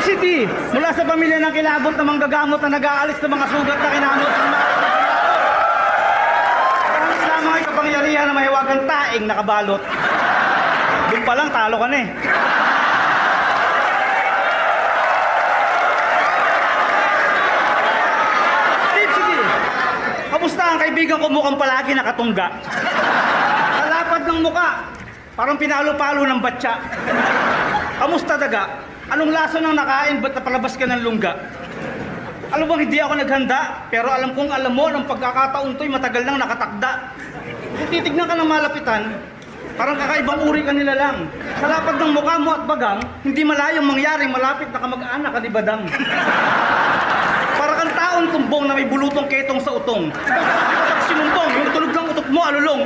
City, mula sa pamilya ng kilabot na manggagamot na nag-aalis ng mga sugat na kinamot ng mga Parang lamang ay kapangyarihan na mahiwagang taing nakabalot. Doon pa lang, talo ka na eh. Tip City, kamusta ang kaibigan ko mukhang palagi nakatungga? Sa lapad ng muka, parang pinalo-palo ng batya. Kamusta daga? Anong laso ng nakain? Ba't napalabas ka ng lungga? Alam bang hindi ako naghanda, pero alam kong alam mo ng pagkakataon to'y matagal nang nakatakda. Kung titignan ka ng malapitan, parang kakaibang uri ka nila lang. Sa lapad ng mukha mo at bagang, hindi malayong mangyaring malapit na kamag-anak ka ni Badang. Para kang taon tumbong na may bulutong ketong sa utong. Pag sinumbong, yung tunog ng utot mo alulong.